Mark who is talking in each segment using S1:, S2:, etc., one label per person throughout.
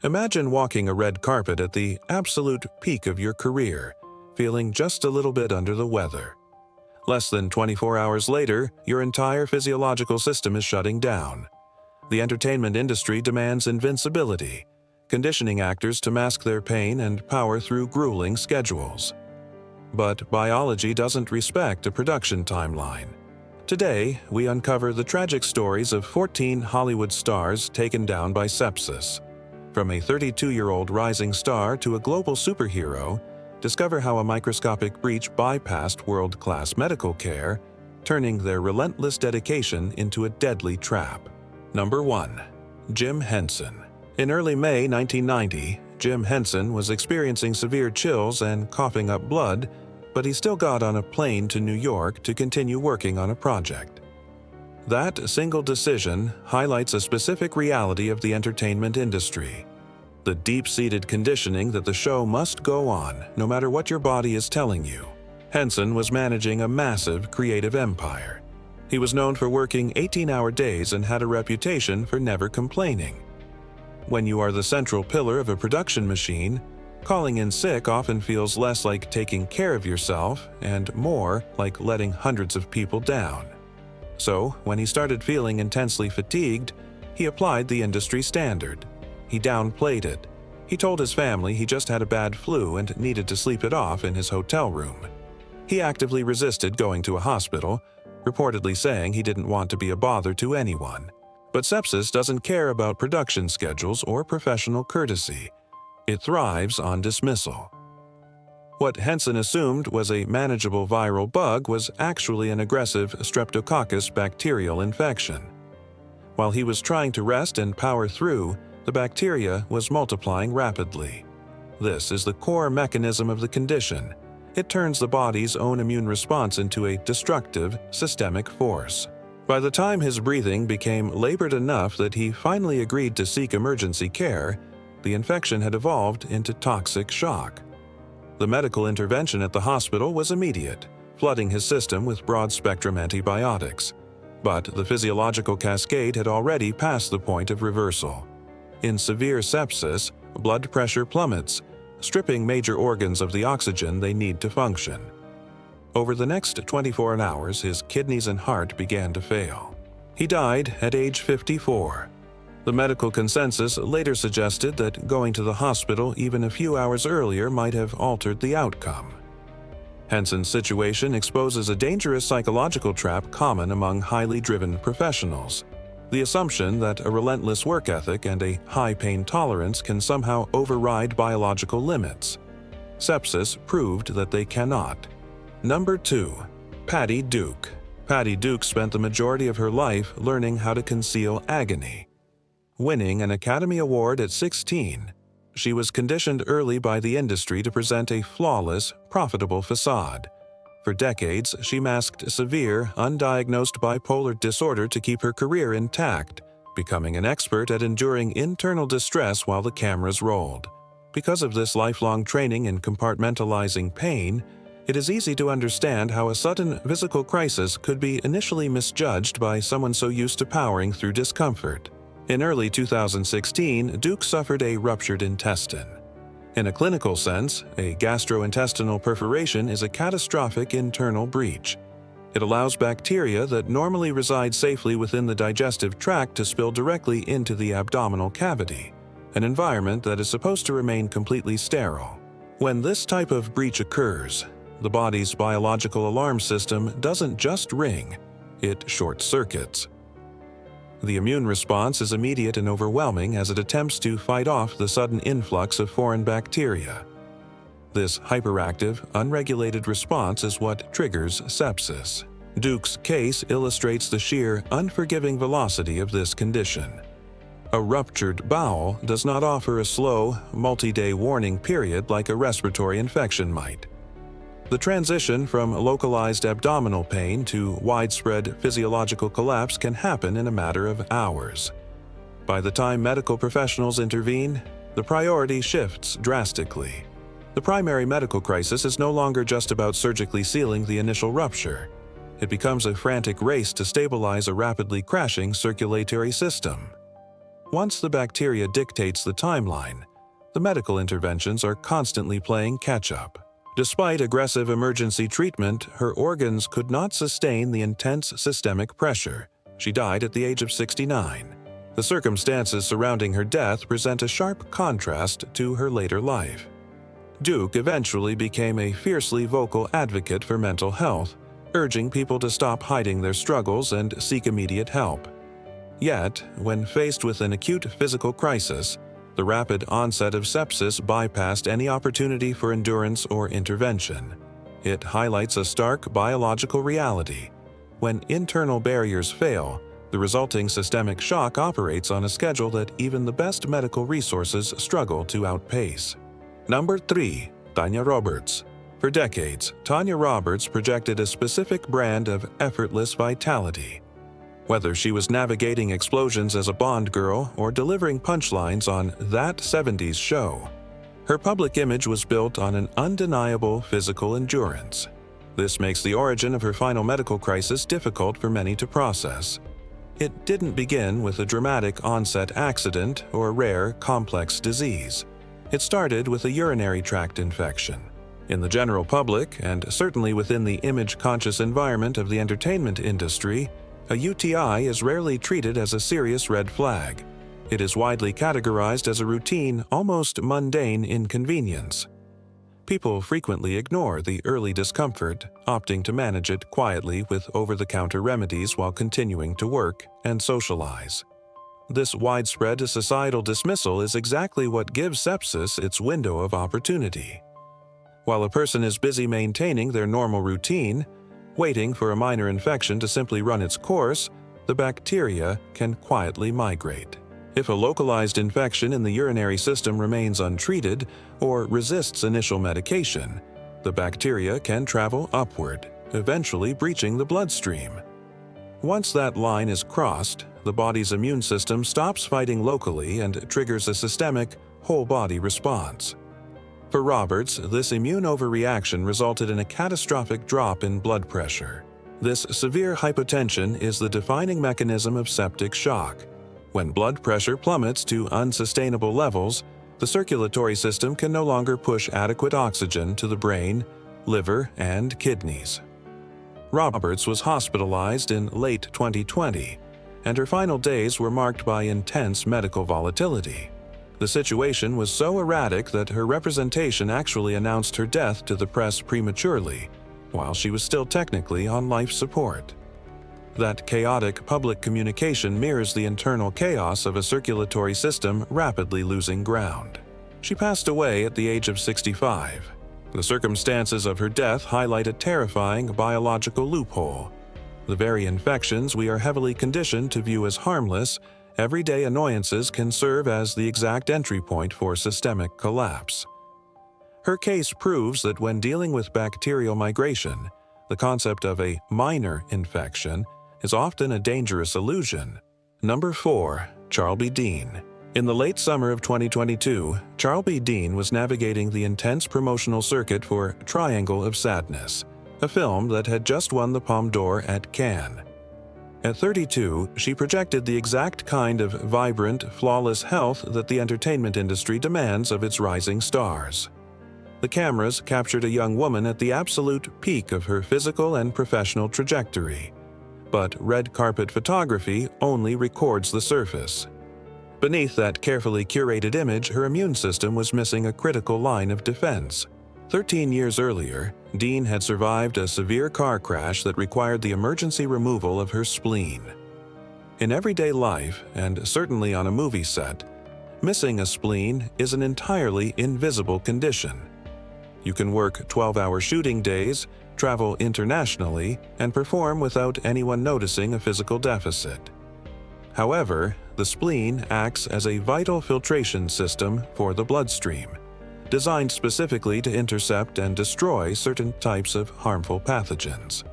S1: Imagine walking a red carpet at the absolute peak of your career, feeling just a little bit under the weather. Less than 24 hours later, your entire physiological system is shutting down. The entertainment industry demands invincibility, conditioning actors to mask their pain and power through grueling schedules. But biology doesn't respect a production timeline. Today, we uncover the tragic stories of 14 Hollywood stars taken down by sepsis. From a 32-year-old rising star to a global superhero, discover how a microscopic breach bypassed world-class medical care, turning their relentless dedication into a deadly trap. Number 1. Jim Henson. In early May 1990, Jim Henson was experiencing severe chills and coughing up blood, but he still got on a plane to New York to continue working on a project. That single decision highlights a specific reality of the entertainment industry: the deep-seated conditioning that the show must go on, no matter what your body is telling you. Henson was managing a massive creative empire. He was known for working 18-hour days and had a reputation for never complaining. When you are the central pillar of a production machine, calling in sick often feels less like taking care of yourself and more like letting hundreds of people down. So, when he started feeling intensely fatigued, he applied the industry standard. He downplayed it. He told his family he just had a bad flu and needed to sleep it off in his hotel room. He actively resisted going to a hospital, reportedly saying he didn't want to be a bother to anyone. But sepsis doesn't care about production schedules or professional courtesy. It thrives on dismissal. What Henson assumed was a manageable viral bug was actually an aggressive Streptococcus bacterial infection. While he was trying to rest and power through, the bacteria was multiplying rapidly. This is the core mechanism of the condition. It turns the body's own immune response into a destructive, systemic force. By the time his breathing became labored enough that he finally agreed to seek emergency care, the infection had evolved into toxic shock. The medical intervention at the hospital was immediate, flooding his system with broad-spectrum antibiotics. But the physiological cascade had already passed the point of reversal. In severe sepsis, blood pressure plummets, stripping major organs of the oxygen they need to function. Over the next 24 hours, his kidneys and heart began to fail. He died at age 54. The medical consensus later suggested that going to the hospital even a few hours earlier might have altered the outcome. Henson's situation exposes a dangerous psychological trap common among highly driven professionals: the assumption that a relentless work ethic and a high pain tolerance can somehow override biological limits. Sepsis proved that they cannot. Number 2. Patty Duke. Patty Duke spent the majority of her life learning how to conceal agony. Winning an Academy Award at 16, she was conditioned early by the industry to present a flawless, profitable facade. For decades, she masked severe, undiagnosed bipolar disorder to keep her career intact, becoming an expert at enduring internal distress while the cameras rolled. Because of this lifelong training in compartmentalizing pain, it is easy to understand how a sudden physical crisis could be initially misjudged by someone so used to powering through discomfort. In early 2016, Duke suffered a ruptured intestine. In a clinical sense, a gastrointestinal perforation is a catastrophic internal breach. It allows bacteria that normally reside safely within the digestive tract to spill directly into the abdominal cavity, an environment that is supposed to remain completely sterile. When this type of breach occurs, the body's biological alarm system doesn't just ring, it short-circuits. The immune response is immediate and overwhelming as it attempts to fight off the sudden influx of foreign bacteria. This hyperactive, unregulated response is what triggers sepsis. Duke's case illustrates the sheer, unforgiving velocity of this condition. A ruptured bowel does not offer a slow, multi-day warning period like a respiratory infection might. The transition from localized abdominal pain to widespread physiological collapse can happen in a matter of hours. By the time medical professionals intervene, the priority shifts drastically. The primary medical crisis is no longer just about surgically sealing the initial rupture. It becomes a frantic race to stabilize a rapidly crashing circulatory system. Once the bacteria dictates the timeline, the medical interventions are constantly playing catch-up. Despite aggressive emergency treatment, her organs could not sustain the intense systemic pressure. She died at the age of 69. The circumstances surrounding her death present a sharp contrast to her later life. Duke eventually became a fiercely vocal advocate for mental health, urging people to stop hiding their struggles and seek immediate help. Yet, when faced with an acute physical crisis, the rapid onset of sepsis bypassed any opportunity for endurance or intervention. It highlights a stark biological reality. When internal barriers fail, the resulting systemic shock operates on a schedule that even the best medical resources struggle to outpace. Number 3. Tanya Roberts. For decades, Tanya Roberts projected a specific brand of effortless vitality. Whether she was navigating explosions as a Bond girl or delivering punchlines on That 70s Show, her public image was built on an undeniable physical endurance. This makes the origin of her final medical crisis difficult for many to process. It didn't begin with a dramatic onset accident or a rare, complex disease. It started with a urinary tract infection. In the general public, and certainly within the image-conscious environment of the entertainment industry, a UTI is rarely treated as a serious red flag. It is widely categorized as a routine, almost mundane inconvenience. People frequently ignore the early discomfort, opting to manage it quietly with over-the-counter remedies while continuing to work and socialize. This widespread societal dismissal is exactly what gives sepsis its window of opportunity. While a person is busy maintaining their normal routine, waiting for a minor infection to simply run its course, the bacteria can quietly migrate. If a localized infection in the urinary system remains untreated or resists initial medication, the bacteria can travel upward, eventually breaching the bloodstream. Once that line is crossed, the body's immune system stops fighting locally and triggers a systemic, whole-body response. For Roberts, this immune overreaction resulted in a catastrophic drop in blood pressure. This severe hypotension is the defining mechanism of septic shock. When blood pressure plummets to unsustainable levels, the circulatory system can no longer push adequate oxygen to the brain, liver, and kidneys. Roberts was hospitalized in late 2020, and her final days were marked by intense medical volatility. The situation was so erratic that her representation actually announced her death to the press prematurely, while she was still technically on life support. That chaotic public communication mirrors the internal chaos of a circulatory system rapidly losing ground. She passed away at the age of 65. The circumstances of her death highlight a terrifying biological loophole. The very infections we are heavily conditioned to view as harmless, everyday annoyances can serve as the exact entry point for systemic collapse. Her case proves that when dealing with bacterial migration, the concept of a minor infection is often a dangerous illusion. Number 4. Charlby Dean. In the late summer of 2022, Charlby Dean was navigating the intense promotional circuit for Triangle of Sadness, a film that had just won the Palme d'Or at Cannes. At 32, she projected the exact kind of vibrant, flawless health that the entertainment industry demands of its rising stars. The cameras captured a young woman at the absolute peak of her physical and professional trajectory. But red carpet photography only records the surface. Beneath that carefully curated image, her immune system was missing a critical line of defense. 13 years earlier, Dean had survived a severe car crash that required the emergency removal of her spleen. In everyday life, and certainly on a movie set, missing a spleen is an entirely invisible condition. You can work 12-hour shooting days, travel internationally, and perform without anyone noticing a physical deficit. However, the spleen acts as a vital filtration system for the bloodstream, designed specifically to intercept and destroy certain types of harmful pathogens.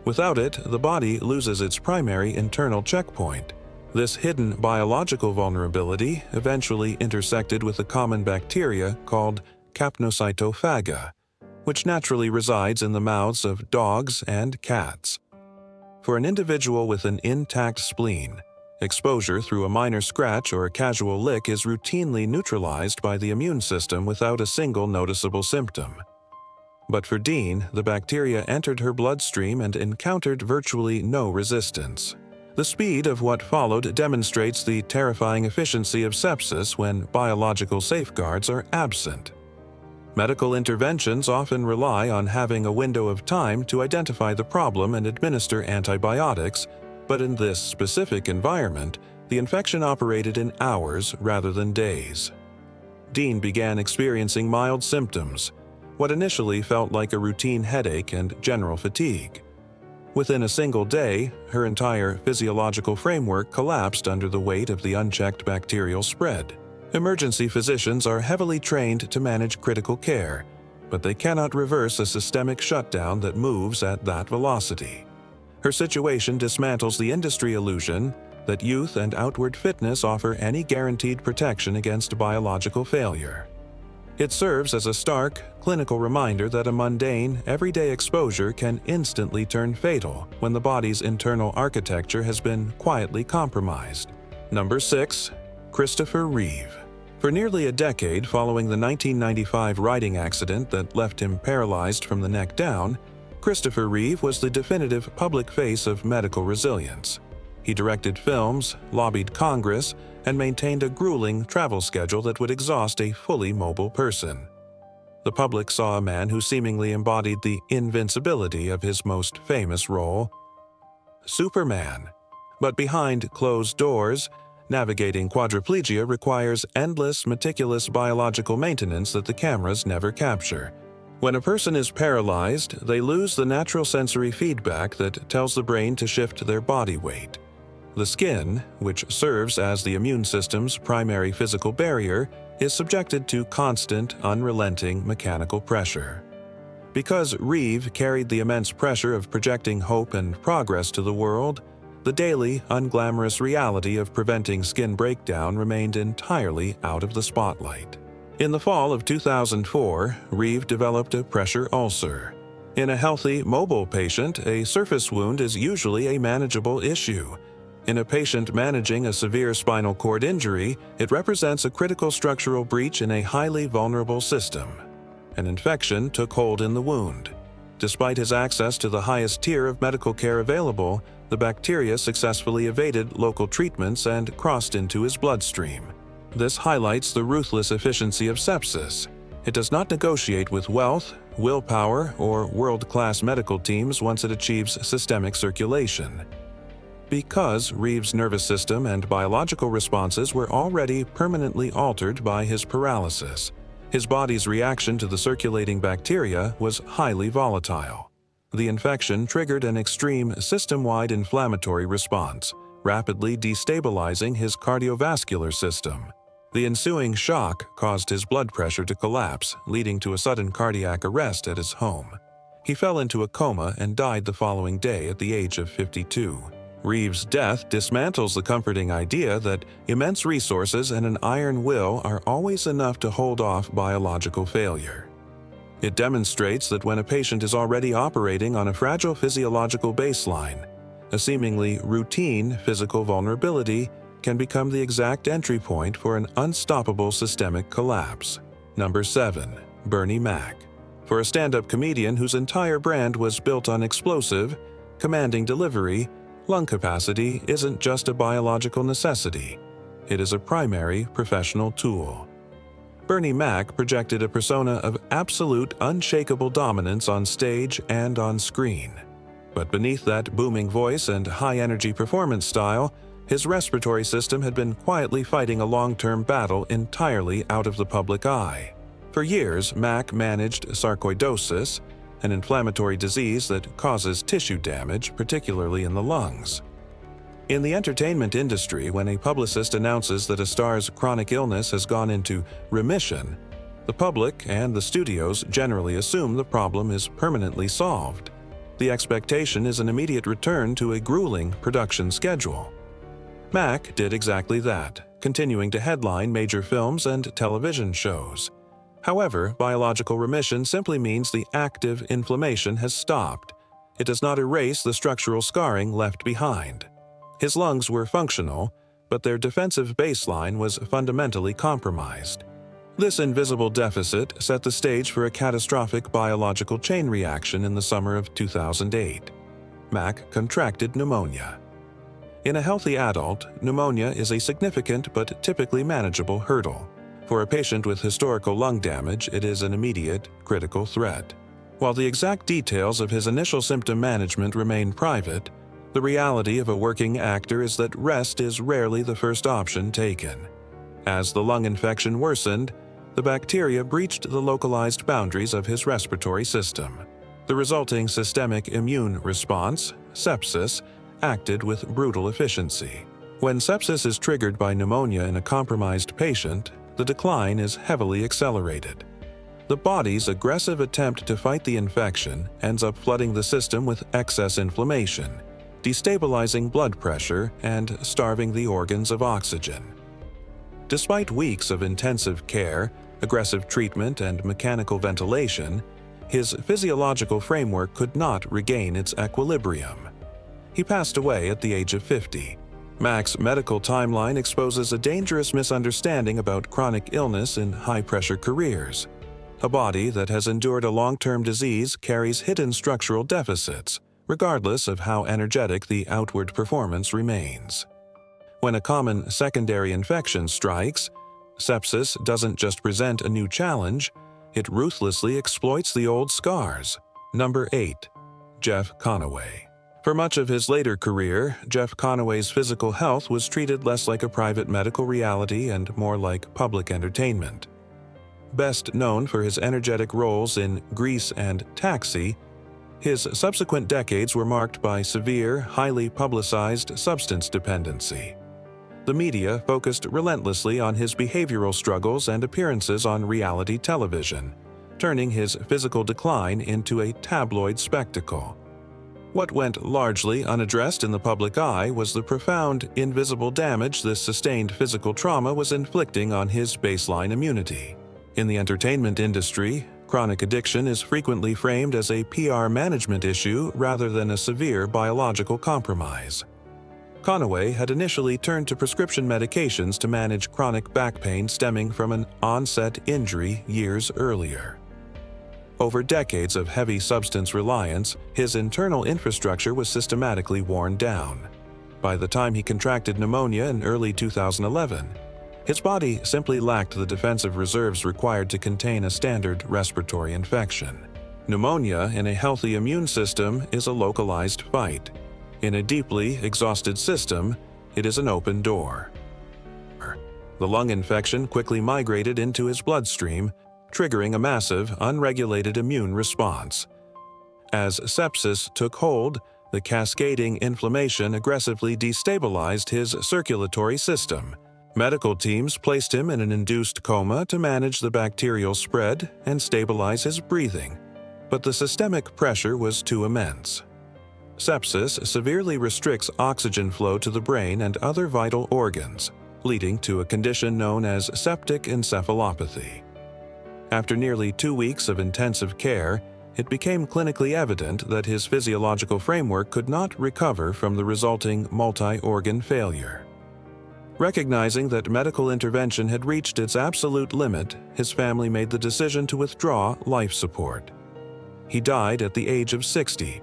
S1: Without it, the body loses its primary internal checkpoint. This hidden biological vulnerability eventually intersected with a common bacteria called Capnocytophaga, which naturally resides in the mouths of dogs and cats. For an individual with an intact spleen, Exposure through a minor scratch or a casual lick is routinely neutralized by the immune system without a single noticeable symptom. But for Dean, the bacteria entered her bloodstream and encountered virtually no resistance. The speed of what followed demonstrates the terrifying efficiency of sepsis when biological safeguards are absent. Medical interventions often rely on having a window of time to identify the problem and administer antibiotics, but in this specific environment, the infection operated in hours rather than days. Dean began experiencing mild symptoms, what initially felt like a routine headache and general fatigue. Within a single day, her entire physiological framework collapsed under the weight of the unchecked bacterial spread. Emergency physicians are heavily trained to manage critical care, but they cannot reverse a systemic shutdown that moves at that velocity. Her situation dismantles the industry illusion that youth and outward fitness offer any guaranteed protection against biological failure. It serves as a stark, clinical reminder that a mundane, everyday exposure can instantly turn fatal when the body's internal architecture has been quietly compromised. Number 6. Christopher Reeve. For nearly a decade following the 1995 riding accident that left him paralyzed from the neck down, Christopher Reeve was the definitive public face of medical resilience. He directed films, lobbied Congress, and maintained a grueling travel schedule that would exhaust a fully mobile person. The public saw a man who seemingly embodied the invincibility of his most famous role, Superman. But behind closed doors, navigating quadriplegia requires endless, meticulous biological maintenance that the cameras never capture. When a person is paralyzed, they lose the natural sensory feedback that tells the brain to shift their body weight. The skin, which serves as the immune system's primary physical barrier, is subjected to constant, unrelenting mechanical pressure. Because Reeve carried the immense pressure of projecting hope and progress to the world, the daily, unglamorous reality of preventing skin breakdown remained entirely out of the spotlight. In the fall of 2004, Reeve developed a pressure ulcer. In a healthy, mobile patient, a surface wound is usually a manageable issue. In a patient managing a severe spinal cord injury, it represents a critical structural breach in a highly vulnerable system. An infection took hold in the wound. Despite his access to the highest tier of medical care available, the bacteria successfully evaded local treatments and crossed into his bloodstream. This highlights the ruthless efficiency of sepsis. It does not negotiate with wealth, willpower, or world-class medical teams once it achieves systemic circulation. Because Reeve's nervous system and biological responses were already permanently altered by his paralysis, his body's reaction to the circulating bacteria was highly volatile. The infection triggered an extreme system-wide inflammatory response, rapidly destabilizing his cardiovascular system. The ensuing shock caused his blood pressure to collapse, leading to a sudden cardiac arrest at his home. He fell into a coma and died the following day at the age of 52. Reeve's death dismantles the comforting idea that immense resources and an iron will are always enough to hold off biological failure. It demonstrates that when a patient is already operating on a fragile physiological baseline, a seemingly routine physical vulnerability can become the exact entry point for an unstoppable systemic collapse. Number 7. Bernie Mac. For a stand-up comedian whose entire brand was built on explosive, commanding delivery, lung capacity isn't just a biological necessity. It is a primary professional tool. Bernie Mac projected a persona of absolute, unshakable dominance on stage and on screen. But beneath that booming voice and high-energy performance style, his respiratory system had been quietly fighting a long-term battle entirely out of the public eye. For years, Mac managed sarcoidosis, an inflammatory disease that causes tissue damage, particularly in the lungs. In the entertainment industry, when a publicist announces that a star's chronic illness has gone into remission, the public and the studios generally assume the problem is permanently solved. The expectation is an immediate return to a grueling production schedule. Mac did exactly that, continuing to headline major films and television shows. However, biological remission simply means the active inflammation has stopped. It does not erase the structural scarring left behind. His lungs were functional, but their defensive baseline was fundamentally compromised. This invisible deficit set the stage for a catastrophic biological chain reaction in the summer of 2008. Mac contracted pneumonia. In a healthy adult, pneumonia is a significant but typically manageable hurdle. For a patient with historical lung damage, it is an immediate, critical threat. While the exact details of his initial symptom management remain private, the reality of a working actor is that rest is rarely the first option taken. As the lung infection worsened, the bacteria breached the localized boundaries of his respiratory system. The resulting systemic immune response, sepsis, acted with brutal efficiency. When sepsis is triggered by pneumonia in a compromised patient, the decline is heavily accelerated. The body's aggressive attempt to fight the infection ends up flooding the system with excess inflammation, destabilizing blood pressure and starving the organs of oxygen. Despite weeks of intensive care, aggressive treatment, and mechanical ventilation, his physiological framework could not regain its equilibrium. He passed away at the age of 50. Mac's medical timeline exposes a dangerous misunderstanding about chronic illness in high-pressure careers. A body that has endured a long-term disease carries hidden structural deficits, regardless of how energetic the outward performance remains. When a common secondary infection strikes, sepsis doesn't just present a new challenge, it ruthlessly exploits the old scars. Number 8. Jeff Conaway. For much of his later career, Jeff Conaway's physical health was treated less like a private medical reality and more like public entertainment. Best known for his energetic roles in Grease and Taxi, his subsequent decades were marked by severe, highly publicized substance dependency. The media focused relentlessly on his behavioral struggles and appearances on reality television, turning his physical decline into a tabloid spectacle. What went largely unaddressed in the public eye was the profound, invisible damage this sustained physical trauma was inflicting on his baseline immunity. In the entertainment industry, chronic addiction is frequently framed as a PR management issue rather than a severe biological compromise. Conaway had initially turned to prescription medications to manage chronic back pain stemming from an onset injury years earlier. Over decades of heavy substance reliance, his internal infrastructure was systematically worn down. By the time he contracted pneumonia in early 2011, his body simply lacked the defensive reserves required to contain a standard respiratory infection. Pneumonia in a healthy immune system is a localized fight. In a deeply exhausted system, it is an open door. The lung infection quickly migrated into his bloodstream, triggering a massive, unregulated immune response. As sepsis took hold, the cascading inflammation aggressively destabilized his circulatory system. Medical teams placed him in an induced coma to manage the bacterial spread and stabilize his breathing, but the systemic pressure was too immense. Sepsis severely restricts oxygen flow to the brain and other vital organs, leading to a condition known as septic encephalopathy. After nearly 2 weeks of intensive care, it became clinically evident that his physiological framework could not recover from the resulting multi-organ failure. Recognizing that medical intervention had reached its absolute limit, his family made the decision to withdraw life support. He died at the age of 60.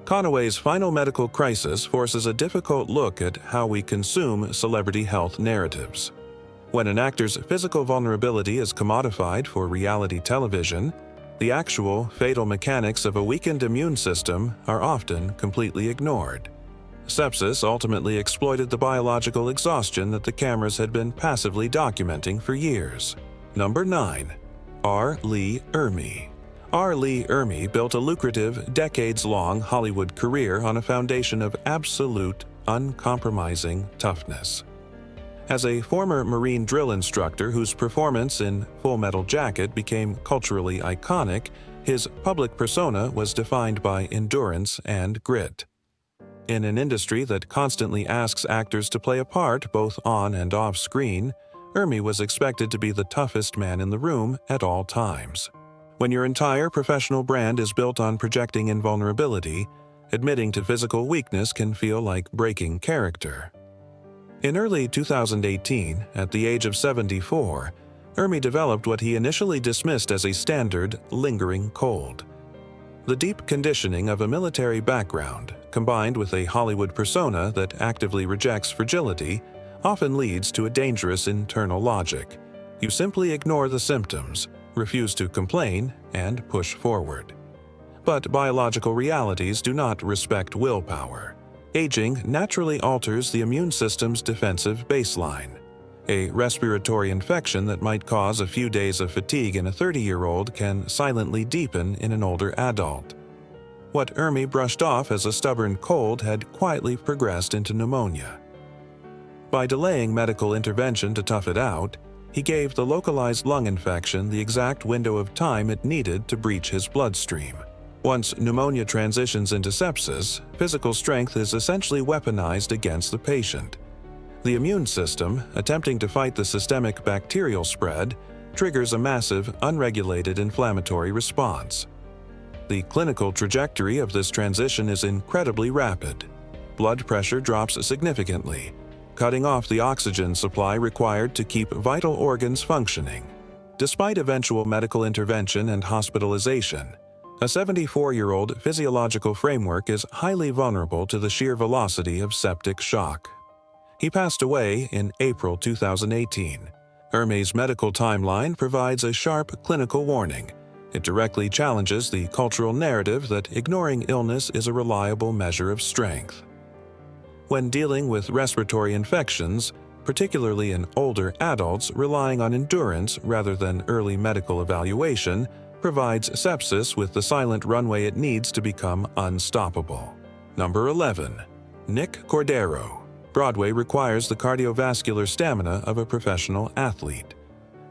S1: Conaway's final medical crisis forces a difficult look at how we consume celebrity health narratives. When an actor's physical vulnerability is commodified for reality television, the actual fatal mechanics of a weakened immune system are often completely ignored. Sepsis ultimately exploited the biological exhaustion that the cameras had been passively documenting for years. Number 9. R. Lee Ermey. R. Lee Ermey built a lucrative, decades-long Hollywood career on a foundation of absolute, uncompromising toughness. As a former Marine drill instructor whose performance in Full Metal Jacket became culturally iconic, his public persona was defined by endurance and grit. In an industry that constantly asks actors to play a part both on and off screen, Ermey was expected to be the toughest man in the room at all times. When your entire professional brand is built on projecting invulnerability, Admitting to physical weakness can feel like breaking character. In early 2018, at the age of 74, Ermey developed what he initially dismissed as a standard, lingering cold. The deep conditioning of a military background, combined with a Hollywood persona that actively rejects fragility, often leads to a dangerous internal logic. You simply ignore the symptoms, refuse to complain, and push forward. But biological realities do not respect willpower. Aging naturally alters the immune system's defensive baseline. A respiratory infection that might cause a few days of fatigue in a 30-year-old can silently deepen in an older adult. What Ermey brushed off as a stubborn cold had quietly progressed into pneumonia. By delaying medical intervention to tough it out, he gave the localized lung infection the exact window of time it needed to breach his bloodstream. Once pneumonia transitions into sepsis, physical strength is essentially weaponized against the patient. The immune system, attempting to fight the systemic bacterial spread, triggers a massive, unregulated inflammatory response. The clinical trajectory of this transition is incredibly rapid. Blood pressure drops significantly, cutting off the oxygen supply required to keep vital organs functioning. Despite eventual medical intervention and hospitalization, a 74-year-old physiological framework is highly vulnerable to the sheer velocity of septic shock. He passed away in April 2018. Ermey's medical timeline provides a sharp clinical warning. It directly challenges the cultural narrative that ignoring illness is a reliable measure of strength. When dealing with respiratory infections, particularly in older adults, relying on endurance rather than early medical evaluation provides sepsis with the silent runway it needs to become unstoppable. Number 11. Nick Cordero. Broadway requires the cardiovascular stamina of a professional athlete.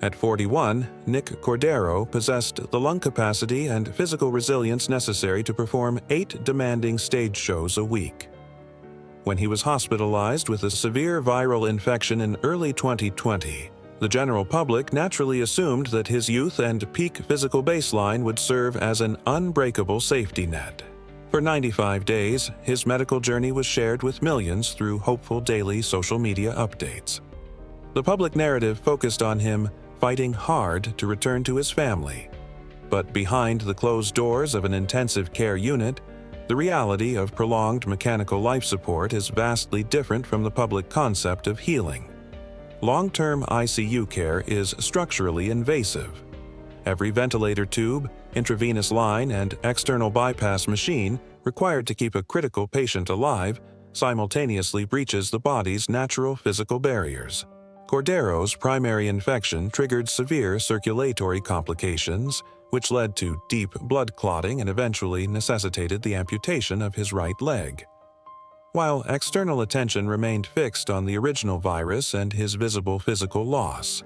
S1: At 41, Nick Cordero possessed the lung capacity and physical resilience necessary to perform 8 demanding stage shows a week. When he was hospitalized with a severe viral infection in early 2020, the general public naturally assumed that his youth and peak physical baseline would serve as an unbreakable safety net. For 95 days, his medical journey was shared with millions through hopeful daily social media updates. The public narrative focused on him fighting hard to return to his family. But behind the closed doors of an intensive care unit, the reality of prolonged mechanical life support is vastly different from the public concept of healing. Long-term ICU care is structurally invasive. Every ventilator tube, intravenous line, and external bypass machine required to keep a critical patient alive simultaneously breaches the body's natural physical barriers. Cordero's primary infection triggered severe circulatory complications, which led to deep blood clotting and eventually necessitated the amputation of his right leg. While external attention remained fixed on the original virus and his visible physical loss,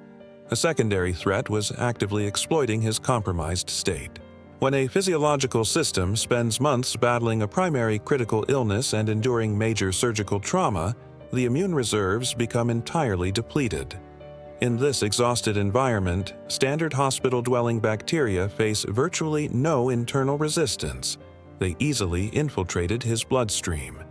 S1: a secondary threat was actively exploiting his compromised state. When a physiological system spends months battling a primary critical illness and enduring major surgical trauma, the immune reserves become entirely depleted. In this exhausted environment, standard hospital-dwelling bacteria face virtually no internal resistance. They easily infiltrated his bloodstream.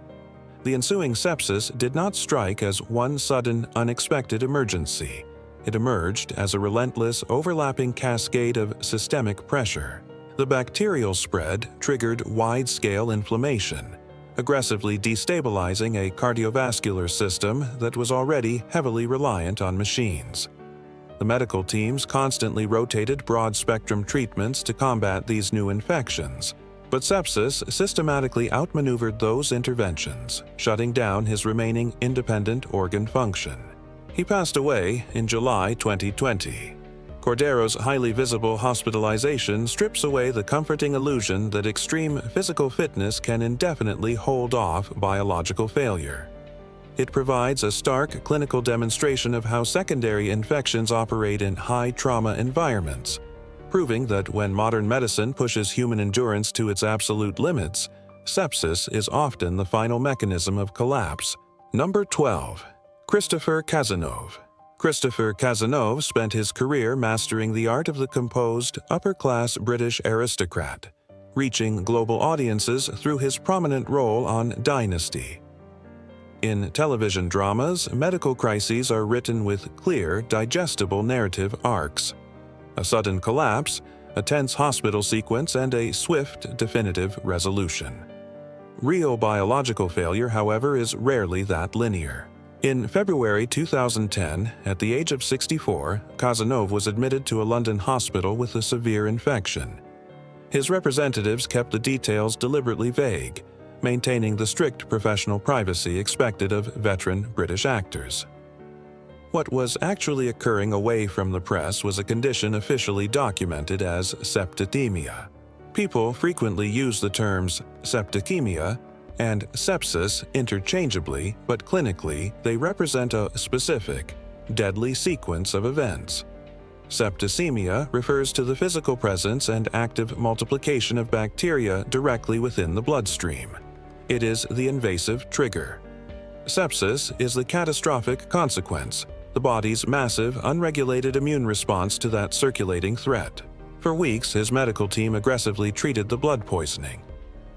S1: The ensuing sepsis did not strike as one sudden, unexpected emergency. It emerged as a relentless, overlapping cascade of systemic pressure. The bacterial spread triggered wide-scale inflammation, aggressively destabilizing a cardiovascular system that was already heavily reliant on machines. The medical teams constantly rotated broad-spectrum treatments to combat these new infections, but sepsis systematically outmaneuvered those interventions, shutting down his remaining independent organ function. He passed away in July 2020. Cordero's highly visible hospitalization strips away the comforting illusion that extreme physical fitness can indefinitely hold off biological failure. It provides a stark clinical demonstration of how secondary infections operate in high-trauma environments, proving that when modern medicine pushes human endurance to its absolute limits, sepsis is often the final mechanism of collapse. Number 12. Christopher Cazanov. Christopher Cazanov spent his career mastering the art of the composed, upper-class British aristocrat, reaching global audiences through his prominent role on Dynasty. In television dramas, medical crises are written with clear, digestible narrative arcs. A sudden collapse, a tense hospital sequence, and a swift, definitive resolution. Real biological failure, however, is rarely that linear. In February 2010, at the age of 64, Cazanov was admitted to a London hospital with a severe infection. His representatives kept the details deliberately vague, maintaining the strict professional privacy expected of veteran British actors. What was actually occurring away from the press was a condition officially documented as septicemia. People frequently use the terms septicemia and sepsis interchangeably, but clinically they represent a specific, deadly sequence of events. Septicemia refers to the physical presence and active multiplication of bacteria directly within the bloodstream. It is the invasive trigger. Sepsis is the catastrophic consequence, the body's massive, unregulated immune response to that circulating threat. For weeks, his medical team aggressively treated the blood poisoning.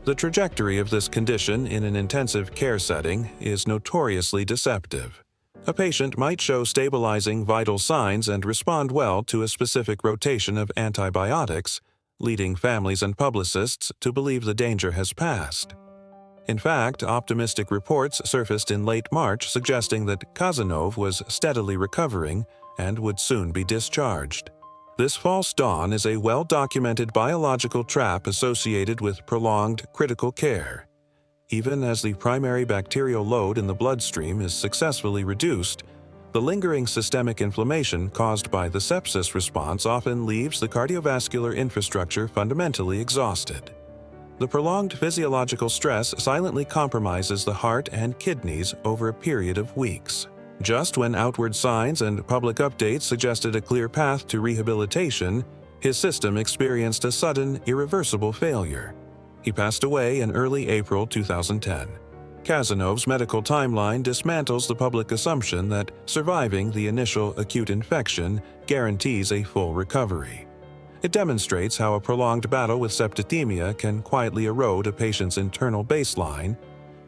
S1: The trajectory of this condition in an intensive care setting is notoriously deceptive. A patient might show stabilizing vital signs and respond well to a specific rotation of antibiotics, leading families and publicists to believe the danger has passed. In fact, optimistic reports surfaced in late March suggesting that Cazanov was steadily recovering and would soon be discharged. This false dawn is a well-documented biological trap associated with prolonged critical care. Even as the primary bacterial load in the bloodstream is successfully reduced, the lingering systemic inflammation caused by the sepsis response often leaves the cardiovascular infrastructure fundamentally exhausted. The prolonged physiological stress silently compromises the heart and kidneys over a period of weeks. Just when outward signs and public updates suggested a clear path to rehabilitation, his system experienced a sudden, irreversible failure. He passed away in early April 2010. Cazanov's medical timeline dismantles the public assumption that surviving the initial acute infection guarantees a full recovery. It demonstrates how a prolonged battle with septicemia can quietly erode a patient's internal baseline,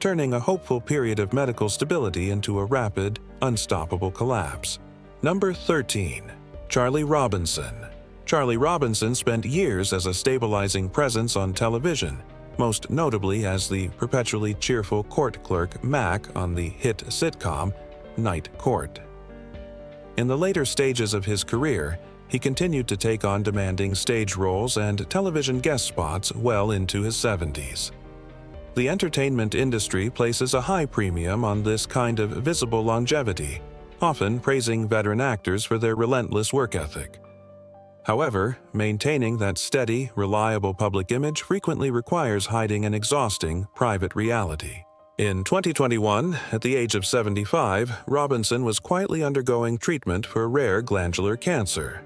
S1: turning a hopeful period of medical stability into a rapid, unstoppable collapse. Number 13. Charlie Robinson. Charlie Robinson spent years as a stabilizing presence on television, most notably as the perpetually cheerful court clerk Mac on the hit sitcom Night Court. In the later stages of his career, he continued to take on demanding stage roles and television guest spots well into his 70s. The entertainment industry places a high premium on this kind of visible longevity, often praising veteran actors for their relentless work ethic. However, maintaining that steady, reliable public image frequently requires hiding an exhausting private reality. In 2021, at the age of 75, Robinson was quietly undergoing treatment for rare glandular cancer.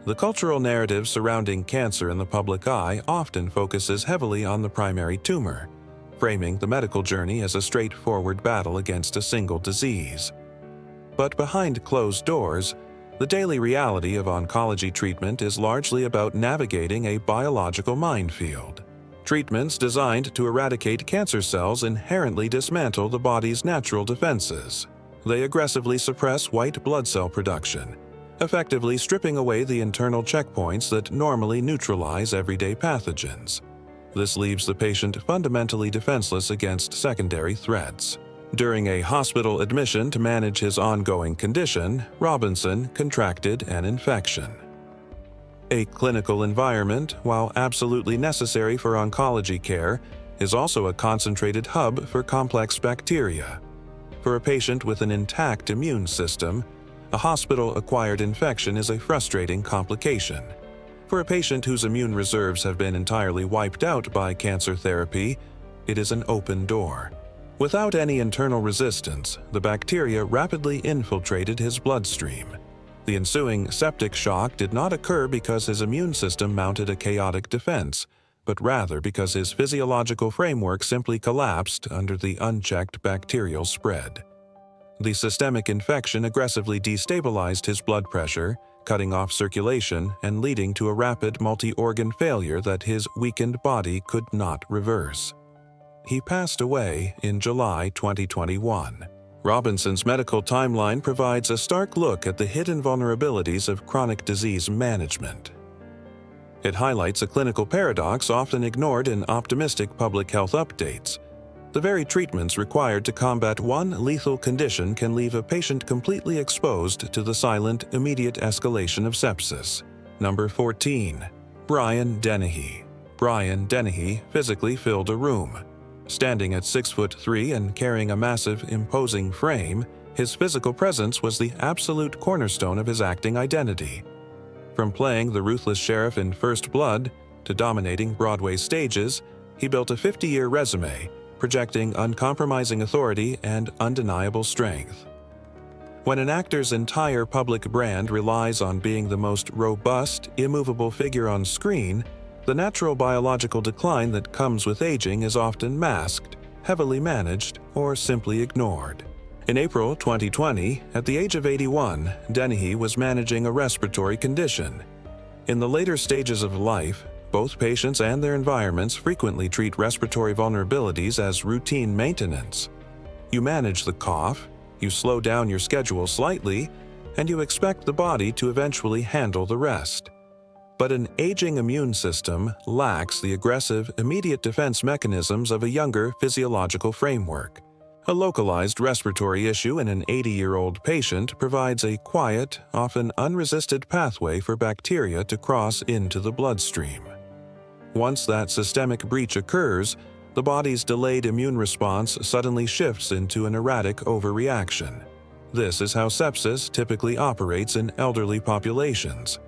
S1: The cultural narrative surrounding cancer in the public eye often focuses heavily on the primary tumor, framing the medical journey as a straightforward battle against a single disease. But behind closed doors, the daily reality of oncology treatment is largely about navigating a biological minefield. Treatments designed to eradicate cancer cells inherently dismantle the body's natural defenses. They aggressively suppress white blood cell production, effectively stripping away the internal checkpoints that normally neutralize everyday pathogens. This leaves the patient fundamentally defenseless against secondary threats. During a hospital admission to manage his ongoing condition, Robinson contracted an infection. A clinical environment, while absolutely necessary for oncology care, is also a concentrated hub for complex bacteria. For a patient with an intact immune system, a hospital-acquired infection is a frustrating complication. For a patient whose immune reserves have been entirely wiped out by cancer therapy, it is an open door. Without any internal resistance, the bacteria rapidly infiltrated his bloodstream. The ensuing septic shock did not occur because his immune system mounted a chaotic defense, but rather because his physiological framework simply collapsed under the unchecked bacterial spread. The systemic infection aggressively destabilized his blood pressure, cutting off circulation and leading to a rapid multi-organ failure that his weakened body could not reverse. He passed away in July 2021. Robinson's medical timeline provides a stark look at the hidden vulnerabilities of chronic disease management. It highlights a clinical paradox often ignored in optimistic public health updates. The very treatments required to combat one lethal condition can leave a patient completely exposed to the silent, immediate escalation of sepsis. Number 14. Brian Dennehy. Brian Dennehy physically filled a room. Standing at 6'3" and carrying a massive, imposing frame, his physical presence was the absolute cornerstone of his acting identity. From playing the ruthless sheriff in First Blood to dominating Broadway stages, he built a 50-year resume, projecting uncompromising authority and undeniable strength. When an actor's entire public brand relies on being the most robust, immovable figure on screen, the natural biological decline that comes with aging is often masked, heavily managed, or simply ignored. In April 2020, at the age of 81, Dennehy was managing a respiratory condition. In the later stages of life, both patients and their environments frequently treat respiratory vulnerabilities as routine maintenance. You manage the cough, you slow down your schedule slightly, and you expect the body to eventually handle the rest. But an aging immune system lacks the aggressive, immediate defense mechanisms of a younger physiological framework. A localized respiratory issue in an 80-year-old patient provides a quiet, often unresisted pathway for bacteria to cross into the bloodstream. Once that systemic breach occurs, the body's delayed immune response suddenly shifts into an erratic overreaction. This is how sepsis typically operates in elderly populations.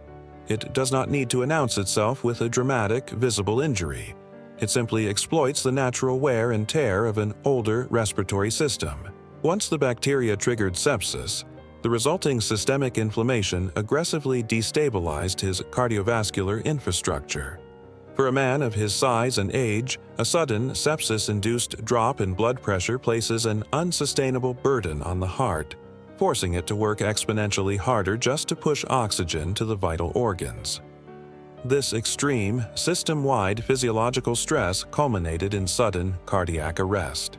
S1: It does not need to announce itself with a dramatic, visible injury. It simply exploits the natural wear and tear of an older respiratory system. Once the bacteria-triggered sepsis, the resulting systemic inflammation aggressively destabilized his cardiovascular infrastructure. For a man of his size and age, a sudden sepsis-induced drop in blood pressure places an unsustainable burden on the heart, forcing it to work exponentially harder just to push oxygen to the vital organs. This extreme, system-wide physiological stress culminated in sudden cardiac arrest.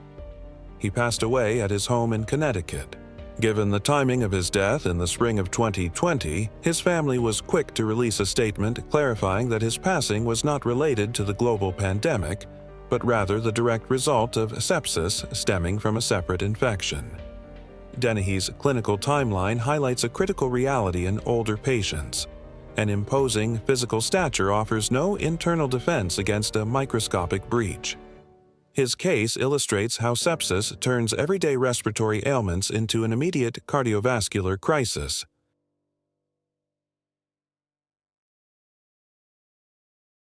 S1: He passed away at his home in Connecticut. Given the timing of his death in the spring of 2020, his family was quick to release a statement clarifying that his passing was not related to the global pandemic, but rather the direct result of sepsis stemming from a separate infection. Dennehy's clinical timeline highlights a critical reality in older patients. An imposing physical stature offers no internal defense against a microscopic breach. His case illustrates how sepsis turns everyday respiratory ailments into an immediate cardiovascular crisis.